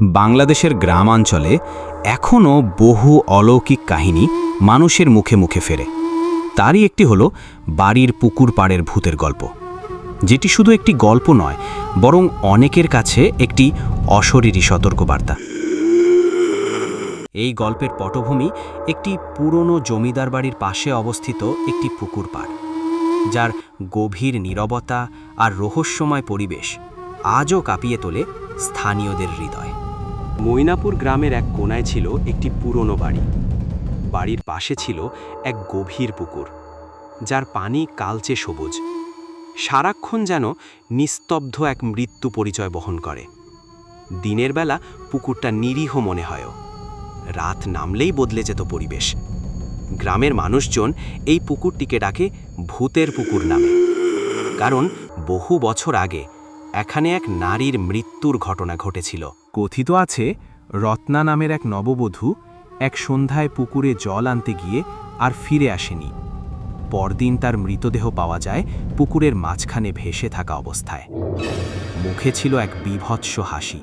বাংলাদেশের গ্রামাঞ্চলে এখনও বহু অলৌকিক কাহিনী মানুষের মুখে মুখে ফেরে। তারই একটি হলো বাড়ির পুকুর পাড়ের ভূতের গল্প, যেটি শুধু একটি গল্প নয়, বরং অনেকের কাছে একটি অশরীরী সতর্কবার্তা। এই গল্পের পটভূমি একটি পুরনো জমিদার বাড়ির পাশে অবস্থিত একটি পুকুর পাড়, যার গভীর নীরবতা আর রহস্যময় পরিবেশ আজও কাঁপিয়ে তোলে স্থানীয়দের হৃদয়। মৈনাপুর গ্রামের এক কোনায় ছিল একটি পুরনো বাড়ি। বাড়ির পাশে ছিল এক গভীর পুকুর, যার পানি কালচে সবুজ, সারাক্ষণ যেন নিস্তব্ধ এক মৃত্যু পরিচয় বহন করে। দিনের বেলা পুকুরটা নিরীহ মনে হয়, রাত নামলেই বদলে যেত পরিবেশ। গ্রামের মানুষজন এই পুকুরটিকে ডাকে ভূতের পুকুর নামে, কারণ বহু বছর আগে এখানে এক নারীর মৃত্যুর ঘটনা ঘটেছিল। কথিত আছে, রত্না নামের এক নববধূ এক সন্ধ্যায় পুকুরে জল আনতে গিয়ে আর ফিরে আসেনি। পরদিন তার মৃতদেহ পাওয়া যায় পুকুরের মাঝখানে ভেসে থাকা অবস্থায়। মুখে ছিল এক বীভৎস হাসি।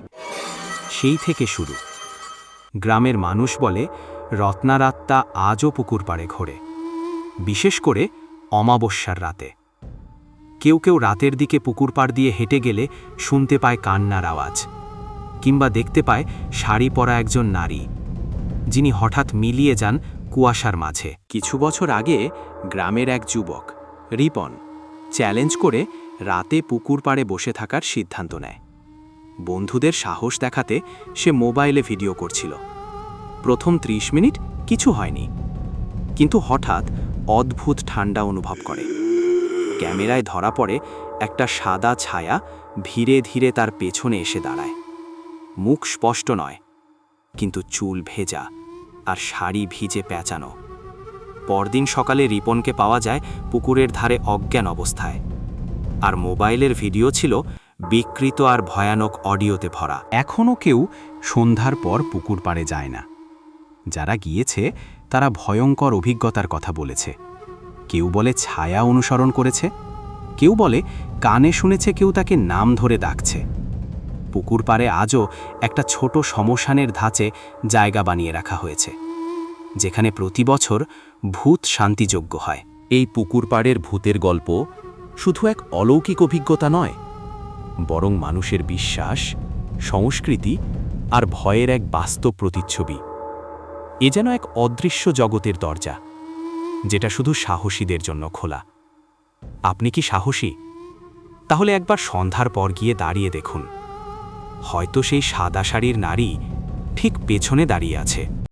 সেই থেকে শুরু। গ্রামের মানুষ বলে রত্নার আত্মা আজও পুকুর পাড়ে ঘোরে, বিশেষ করে অমাবস্যার রাতে। কেউ কেউ রাতের দিকে পুকুর পাড় দিয়ে হেঁটে গেলে শুনতে পায় কান্নার আওয়াজ, কিংবা দেখতে পায় শাড়ি পরা একজন নারী, যিনি হঠাৎ মিলিয়ে যান কুয়াশার মাঝে। কিছু বছর আগে গ্রামের এক যুবক রিপন চ্যালেঞ্জ করে রাতে পুকুর পাড়ে বসে থাকার সিদ্ধান্ত নেয়। বন্ধুদের সাহস দেখাতে সে মোবাইলে ভিডিও করছিল। প্রথম 30 মিনিট কিছু হয়নি, কিন্তু হঠাৎ অদ্ভুত ঠান্ডা অনুভব করে। ক্যামেরায় ধরা পড়ে একটা সাদা ছায়া ধীরে ধীরে তার পেছনে এসে দাঁড়ায়। মুখ স্পষ্ট নয়, কিন্তু চুল ভেজা আর শাড়ি ভিজে পেঁচানো। পরদিন সকালে রিপনকে পাওয়া যায় পুকুরের ধারে অজ্ঞান অবস্থায়, আর মোবাইলের ভিডিও ছিল বিকৃত আর ভয়ানক অডিওতে ভরা। এখনও কেউ সন্ধ্যার পর পুকুর পাড়ে যায় না। যারা গিয়েছে তারা ভয়ঙ্কর অভিজ্ঞতার কথা বলেছে। কেউ বলে ছায়া অনুসরণ করেছে, কেউ বলে কানে শুনেছে কেউ তাকে নাম ধরে ডাকছে। পুকুর পাড়ে আজও একটা ছোট শ্মশানের ধাঁচে জায়গা বানিয়ে রাখা হয়েছে, যেখানে প্রতি বছর ভূত শান্তিযজ্ঞ হয়। এই পুকুর পাড়ের ভূতের গল্প শুধু এক অলৌকিক অভিজ্ঞতা নয়, বরং মানুষের বিশ্বাস, সংস্কৃতি আর ভয়ের এক বাস্তব প্রতিচ্ছবি। এ যেন এক অদৃশ্য জগতের দরজা, যেটা শুধু সাহসীদের জন্য খোলা। আপনি কি সাহসী? তাহলে একবার সন্ধ্যার পর গিয়ে দাঁড়িয়ে দেখুন, হয়তো সেই সাদা শাড়ির নারী ঠিক পেছনে দাঁড়িয়ে আছে।